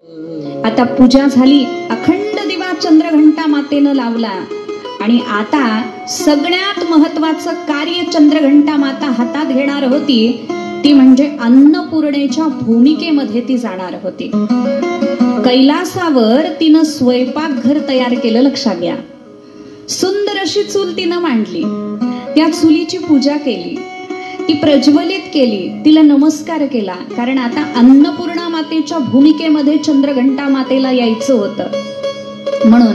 आता पूजा झाली, अखंड दिवा चंद्रघंटा मातेनं लावला आणि आता सगळ्यात महत्वाचं कार्य चंद्रघंटा माता हातात घेणार होती ती म्हणजे अन्नपूर्णेच्या भूमिकेमध्ये ती जाणार होती. कैलासावर तिनं स्वयंपाकघर तयार केलं. लक्षात घ्या, सुंदर अशी चूल तिनं मांडली, त्या चुलीची पूजा केली, ती प्रज्वलित केली, तिला नमस्कार केला, कारण आता अन्नपूर्णा मातेच्या भूमिकेमध्ये चंद्रघंटा मातेला यायचं होतं. म्हणून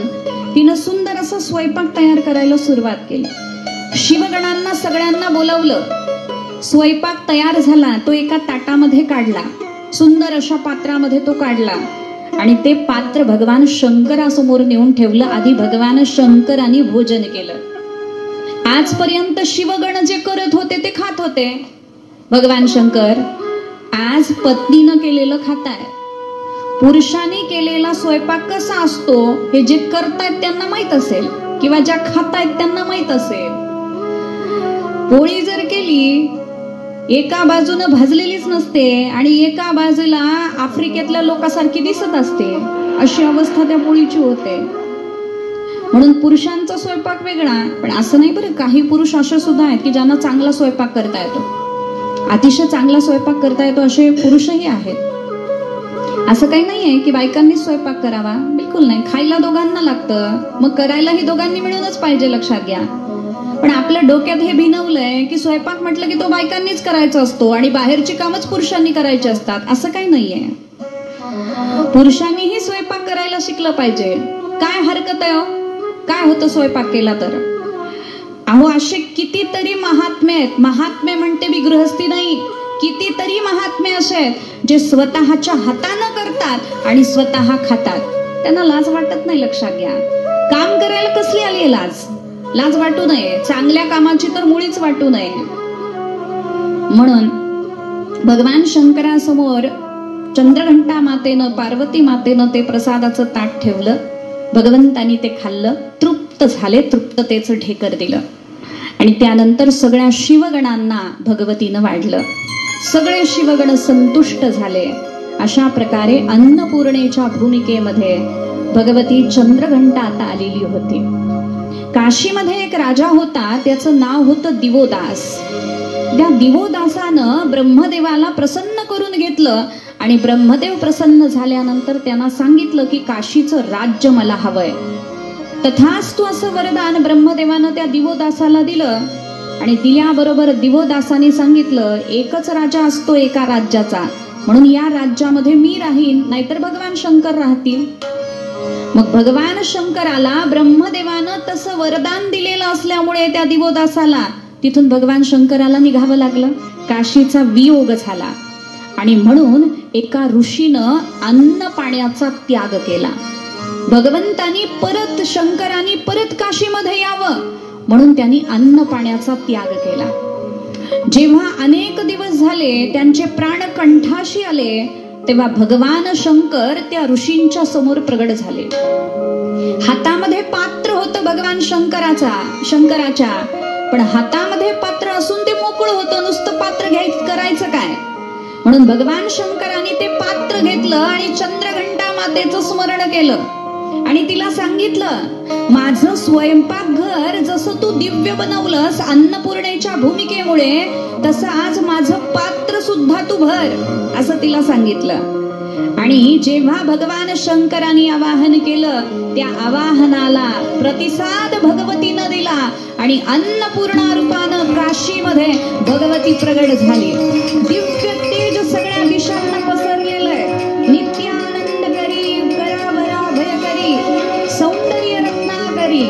तिनं सुंदर असा स्वयंपाक तयार करायला सुरुवात केली. शिवगणांना सगळ्यांना बोलावलं. स्वयंपाक तयार झाला, तो एका ताटामध्ये काढला, सुंदर अशा पात्रामध्ये तो काढला आणि ते पात्र भगवान शंकरासमोर नेऊन ठेवलं. आधी भगवान शंकरांनी भोजन केलं. आजपर्यंत शिवगण जे करत होते ते खात होते. भगवान शंकर आज पत्नीनं केलेलं खाताय. पुरुषांनी केलेला स्वयंपाक कसा असतो हे जे करतायत त्यांना माहित असेल किंवा ज्या खातायत त्यांना माहित असेल. पोळी जर केली एका बाजूनं भाजलेलीच नसते आणि एका बाजूला आफ्रिकेतल्या लोकांसारखी दिसत असते, अशी अवस्था त्या पोळीची होते. म्हणून पुरुषांचा स्वयंपाक वेगळा. पण असं नाही बरं, काही पुरुष असे सुद्धा आहेत की ज्यांना चांगला स्वयंपाक करता येतो, अतिशय चांगला स्वयंपाक करता येतो, असे पुरुषही आहेत. असं काही नाहीये की बायकांनी स्वयंपाक करावा, बिलकुल नाही. खायला दोघांना लागतं, मग करायलाही दोघांनी मिळूनच पाहिजे. लक्षात घ्या. पण आपल्या डोक्यात हे भिनवलंय की स्वयंपाक म्हटलं की तो बायकांनीच करायचा असतो आणि बाहेरची कामच पुरुषांनी करायची असतात. असं काही नाहीये. पुरुषांनीही स्वयंपाक करायला शिकलं पाहिजे. काय हरकत आहे? काय होतं स्वयंपाक केला तर? अहो, असे कितीतरी महात्मे आहेत. महात्मे म्हणते मी गृहस्थी नाही, कितीतरी महात्मे असे आहेत जे स्वतःच्या हातानं करतात आणि स्वतः खातात. त्यांना लाज वाटत नाही. लक्षात घ्या. काम करायला कसली आली लाज? लाज वाटू नये. चांगल्या कामाची तर मुळीच वाटू नये. म्हणून भगवान शंकरासमोर चंद्रघंटा मातेनं, पार्वती मातेनं ते प्रसादाचं ताट ठेवलं. भगवंतानी ते खाल्लं, तृप्त झाले, तृप्ततेचं ढेकर दिलं आणि त्यानंतर सगळ्या शिवगणांना भगवतीनं वाढलं. सगळे शिवगण संतुष्ट झाले. अशा प्रकारे अन्नपूर्णेच्या भूमिकेमध्ये भगवती चंद्रघंटा आता आलेली होती. काशीमध्ये एक राजा होता, त्याचं नाव होतं दिवोदास. त्या दिवोदासानं ब्रह्मदेवाला प्रसन्न करून घेतलं आणि ब्रह्मदेव प्रसन्न झाल्यानंतर त्यांना सांगितलं की काशीचं राज्य मला हवंय. तथास्तु असं वरदान ब्रह्मदेवानं त्या दिवोदासाला दिलं आणि दिल्याबरोबर दिवोदासाने सांगितलं एकच राजा असतो एका राज्याचा, म्हणून या राज्यामध्ये मी राहीन, नाहीतर भगवान शंकर राहतील. मग भगवान शंकराला ब्रह्मदेवानं तसं वरदान दिलेलं असल्यामुळे त्या दिवोदासाला तिथून भगवान शंकराला निघावं लागलं. काशीचा वियोग झाला आणि म्हणून एका ऋषीनं अन्न पाण्याचा त्याग केला. भगवंतानी परत, शंकरांनी परत काशीमध्ये यावं म्हणून त्यांनी अन्न पाण्याचा त्याग केला. जेव्हा अनेक दिवस झाले त्यांचे प्राण कंठाशी आले तेव्हा भगवान शंकर त्या ऋषींच्या समोर प्रगट झाले. हातामध्ये पात्र होतं भगवान शंकराच्या, पण हातामध्ये पात्र असून ते मोकळं होतं. नुसतं पात्र घ्यायचं करायचं काय? म्हणून भगवान शंकरांनी ते पात्र घेतलं आणि चंद्रघंटा मातेचं स्मरण केलं आणि तिला सांगितलं माझं स्वयंपाकघर जसं तू दिव्य बनवलंस अन्नपूर्णेच्या भूमिकेमुळे, तसं आज माझं पात्र सुद्धा तू भर, असं तिला सांगितलं. आणि जेव्हा भगवान शंकरांनी आवाहन केलं त्या आवाहनाला प्रतिसाद भगवतीनं दिला आणि अन्नपूर्णा रूपानं काशीमध्ये भगवती प्रगट झाली. दिव्य तेज सगळ्या दिशांना पसरलेलंय. नित्यानंद करी, करावरा भयकरी, सौंदर्य रत्नाकरी,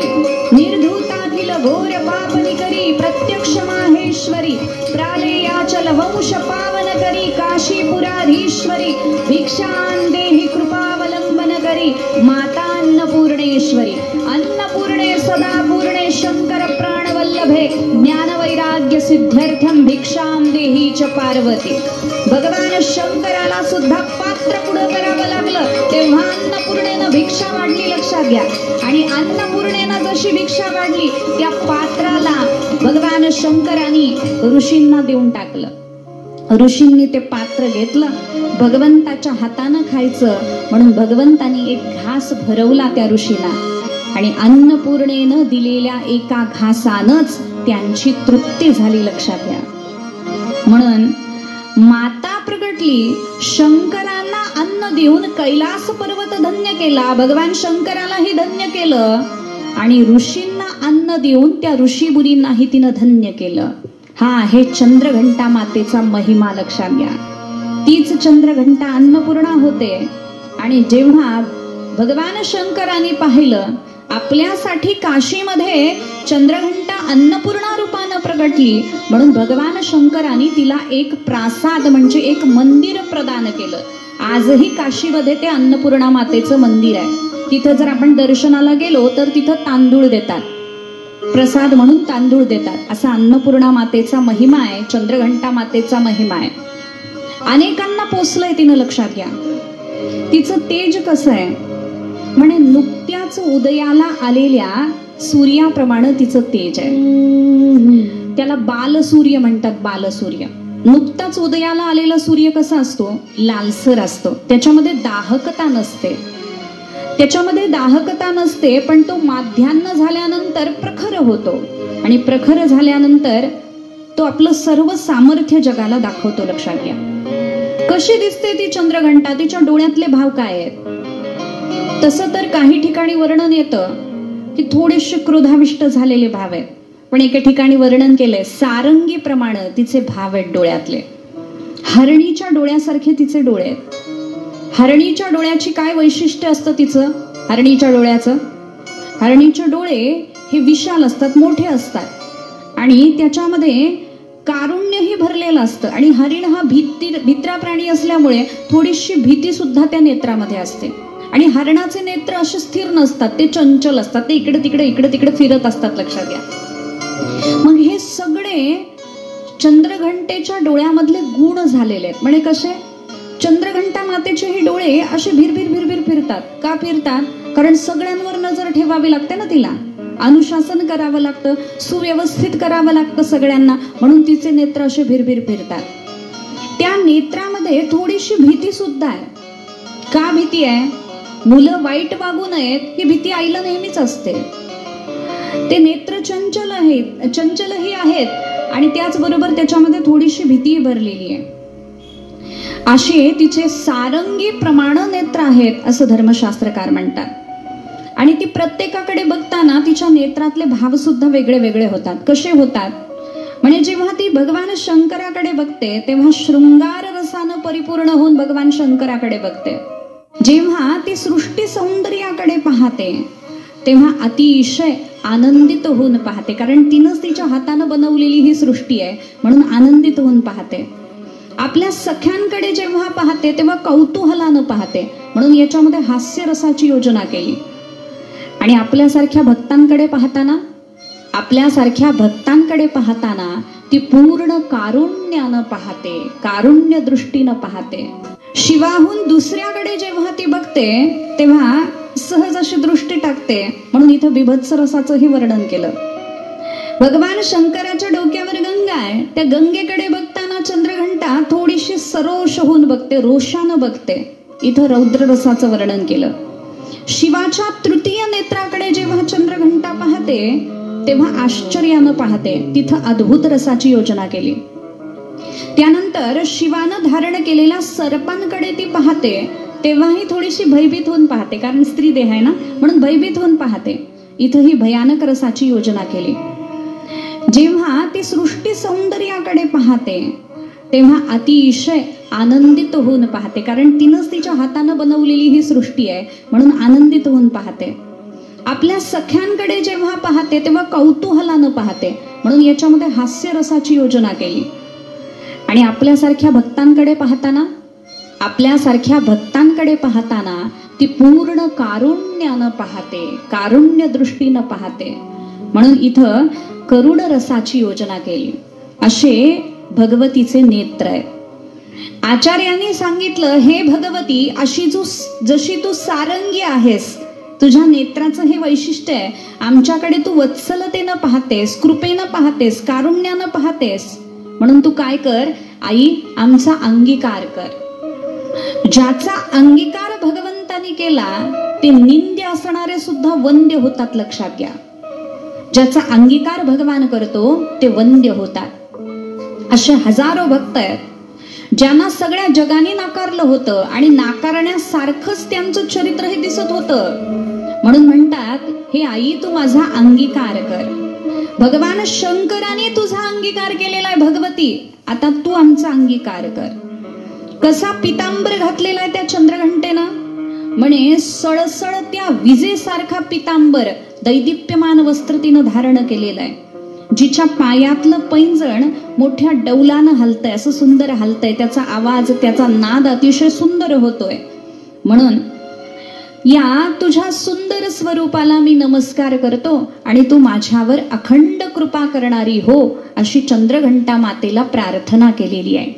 निर्धूताखिल घोर पापनी करी, प्रत्यक्ष माहेश्वरी, प्रालेयाचल वंश पावन करी, काशीपुराधीश्वरी, भिक्षां देहि कृपावलंबन करी, माता अन्नपूर्णेश्वरी. अन्नपूर्णे सदा पूर्णे शंकर प्राणवल्लभे, ज्ञानवैराग्य सिद्ध्यर्थम भिक्षां देहि च पार्वती. भगवान शंकराला सुद्धा पात्र पुढं करावं लागलं तेव्हा अन्नपूर्णेनं भिक्षा वाढली. लक्षात घ्या. आणि अन्नपूर्णेनं जशी भिक्षा वाढली त्या पात्राला भगवान शंकरांनी ऋषींना देऊन टाकलं. ऋषींनी ते पात्र घेतलं, भगवंताच्या हातानं खायचं म्हणून भगवंतानी एक घास भरवला त्या ऋषीला आणि अन्नपूर्णेनं दिलेल्या एका घासानंच त्यांची तृप्ती झाली. लक्षात घ्या. म्हणून माता प्रगटली, शंकरांना अन्न देऊन कैलास पर्वत धन्य केला, भगवान शंकरालाही धन्य केलं आणि ऋषींना अन्न देऊन त्या ऋषी मुनींनाही तिनं धन्य केलं. हा आहे चंद्रघंटा मातेचा महिमा. लक्षात घ्या. तीच चंद्रघंटा अन्नपूर्णा होते आणि जेव्हा भगवान शंकरांनी पाहिलं आपल्यासाठी काशीमध्ये चंद्रघंटा अन्नपूर्णा रूपानं प्रगटली म्हणून भगवान शंकरांनी तिला एक प्रासाद म्हणजे एक मंदिर प्रदान केलं. आजही काशीमध्ये ते अन्नपूर्णा मातेचं मंदिर आहे. तिथं जर आपण दर्शनाला गेलो तर तिथं तांदूळ देतात, प्रसाद म्हणून तांदूळ देतात. असा अन्नपूर्णा मातेचा महिमा आहे, चंद्रघंटा मातेचा महिमा आहे. अनेकांना पोचलंय तिनं. लक्षात घ्या. तिचं तेज कसं आहे म्हणे नुकत्याच उदयाला आलेल्या सूर्याप्रमाणे तिचं तेज आहे. त्याला बालसूर्य म्हणतात. बालसूर्य. नुकताच उदयाला आलेला सूर्य कसा असतो? लालसर असतो. त्याच्यामध्ये दाहकता नसते. त्याच्यामध्ये दाहकता नसते पण तो माध्यान्ह झाल्यानंतर प्रखर होतो आणि प्रखर झाल्यानंतर तो आपलं सर्व सामर्थ्य जगाला दाखवतो. लक्षात घ्या. कशी दिसते ती चंद्रघंटा? तिच्या डोळ्यातले भाव काय आहेत? तसं तर काही ठिकाणी वर्णन येतं की थोडेसे क्रोधाविष्ट झालेले भाव आहेत, पण एके ठिकाणी वर्णन केलंय सारंगी प्रमाणे तिचे भाव आहेत डोळ्यातले. हरणीच्या डोळ्यासारखे तिचे डोळे आहेत. हरणीच्या डोळ्याची काय वैशिष्ट्य असतं तिचं? हरणीच्या डोळ्याचं, हरणीचे डोळे हे विशाल असतात, मोठे असतात आणि त्याच्यामध्ये कारुण्यही भरलेलं असतं आणि हरिण हा भित्रा प्राणी असल्यामुळे थोडीशी भीती सुद्धा त्या नेत्रामध्ये असते. आणि हरणाचे नेत्र असे स्थिर नसतात, ते चंचल असतात, ते इकडे तिकडे फिरत असतात. लक्षात घ्या. मग हे सगळे चंद्रघंटेच्या डोळ्यामधले गुण झालेले आहेत. म्हणजे कसे? चंद्रघंटा मातेचे हे डोळे असे भिरभिर फिरतात. का फिरतात? कारण सगळ्यांवर नजर ठेवावी लागते ना तिला, अनुशासन करावं लागतं, सुव्यवस्थित करावं लागतं सगळ्यांना, म्हणून तिचे नेत्र असे भिरभिर फिरतात. त्या नेत्रामध्ये थोडीशी भीती सुद्धा आहे. का भीती आहे? मुलं वाईट वागू नयेत ही भीती आईला नेहमीच असते. ते नेत्र चंचलही आहेत आणि त्याचबरोबर त्याच्यामध्ये थोडीशी भीती भरलेली आहे. असे तिचे सारंगी प्रमाण नेत्र आहेत असं धर्मशास्त्रकार म्हणतात. आणि ती प्रत्येकाकडे बघताना तिच्या नेत्रातले भाव सुद्धा वेगळे वेगळे होतात. कसे होतात? म्हणजे जेव्हा ती भगवान शंकराकडे बघते तेव्हा शृंगार रसानं परिपूर्ण होऊन भगवान शंकराकडे बघते. जेव्हा ती सृष्टी सौंदर्याकडे पाहते तेव्हा अतिशय आनंदित होऊन पाहते, कारण तिनंच तिच्या हातानं बनवलेली ही सृष्टी आहे म्हणून आनंदित होऊन पाहते. आपल्या सख्यांकडे जेव्हा पाहते तेव्हा कौतूहलानं पाहते, म्हणून याच्यामध्ये हास्य रसाची योजना केली. आणि आपल्यासारख्या भक्तांकडे पाहताना ती पूर्ण कारुण्यानं पाहते, कारुण्य दृष्टीनं पाहते. शिवाहून दुसऱ्याकडे जेव्हा ती बघते तेव्हा सहज अशी दृष्टी टाकते, म्हणून इथं बिभत्स रसाचंही वर्णन केलं. भगवान शंकराच्या डोक्यावर गंगा आहे, त्या गंगेकडे बघताना चंद्रघंटा थोडीशी सरोष होऊन बघते, रोषानं बघते. इथं रौद्र रसाचं वर्णन केलं. शिवाच्या तृतीय नेत्राकडे जेव्हा चंद्रघंटा पाहते तेव्हा आश्चर्यानं पाहते, तिथं अद्भुत रसाची योजना केली. त्यानंतर शिवानं धारण केलेल्या सर्पांकडे ती पाहते तेव्हाही थोडीशी भयभीत होऊन पाहते, कारण स्त्री देह आहे ना म्हणून भयभीत होऊन पाहते. इथंही भयानक रसाची योजना केली. जेव्हा ती सृष्टी सौंदर्याकडे पाहते तेव्हा अतिशय आनंदित होऊन पाहते, कारण तिनंच तिच्या हातानं बनवलेली ही सृष्टी आहे म्हणून आनंदित होऊन पाहते. आपल्या सख्यांकडे जेव्हा पाहते तेव्हा कौतूहलानं पाहते, म्हणून याच्यामध्ये हास्य रसाची योजना केली. आणि आपल्यासारख्या भक्तांकडे पाहताना ती पूर्ण कारुण्यानं पाहते, कारुण्य दृष्टीनं पाहते, म्हणून इथं करुण रसाची योजना केली. असे भगवतीचे नेत्र आहे. आचार्यांनी सांगितलं, हे भगवती, जशी तू सारंगी आहेस, तुझ्या नेत्राचं हे वैशिष्ट्य आहे. आमच्याकडे तू वत्सलतेनं पाहतेस, कृपेनं पाहतेस, कारुण्यानं पाहतेस, म्हणून तू काय कर, आई आमचा अंगीकार कर. ज्याचा अंगीकार भगवंतानी केला ते निंद्य असणारे सुद्धा वंद्य होतात, लक्षात घ्या. ज्याचा अंगीकार भगवान करतो ते वंद्य होतात. असे हजारो भक्त आहेत ज्यांना सगळ्या जगाने नाकारलं होतं आणि नाकारण्यासारखंच त्यांचं चरित्र हे दिसत होतं. म्हणून म्हणतात, हे आई तू माझा अंगीकार कर. भगवान शंकराने तुझा अंगीकार केलेला आहे भगवती, आता तू आमचा अंगीकार कर. कसा पितांबर घातलेला आहे त्या चंद्रघंटेनं, म्हणे सळसळ त्या विजेसारखा पितांबर दैदिप्यमान वस्त्र तिनं धारण केलेलं आहे. जिच्या पायातलं पैंजण मोठ्या डौलानं हलतंय, असं सुंदर हलतंय, त्याचा आवाज त्याचा नाद अतिशय सुंदर होतोय. म्हणून या तुझ्या सुंदर स्वरूपाला मी नमस्कार करतो आणि तू माझ्यावर अखंड कृपा करणारी हो, अशी चंद्रघंटा मातेला प्रार्थना केलेली आहे.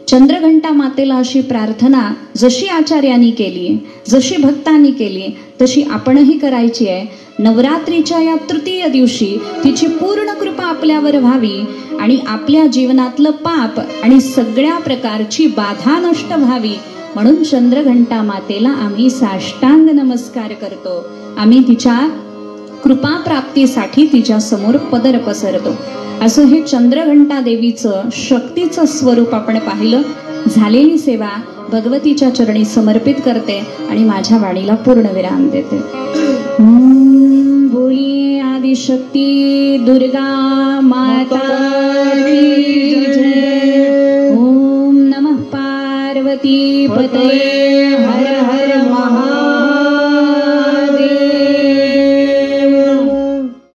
चंद्रघंटा मातेला अशी प्रार्थना जशी आचार्यांनी केली, जशी भक्तांनी केली, तशी आपणही करायची आहे. नवरात्रीच्या या तृतीय दिवशी तिची पूर्ण कृपा आपल्यावर व्हावी आणि आपल्या जीवनातलं पाप आणि सगळ्या प्रकारची बाधा नष्ट व्हावी, म्हणून चंद्रघंटा मातेला आम्ही साष्टांग नमस्कार करतो. आम्ही तिच्या कृपा प्राप्तीसाठी तिच्या समोर पदर पसरतो. असं हे चंद्रघंटा देवीचं शक्तीचं स्वरूप आपण पाहिलं. झालेली सेवा भगवतीच्या चरणी समर्पित करते आणि माझ्या वाणीला पूर्ण विराम देते. बोलिये आदिशक्ती दुर्गा माता की जय. ओम नमः पार्वती पतये.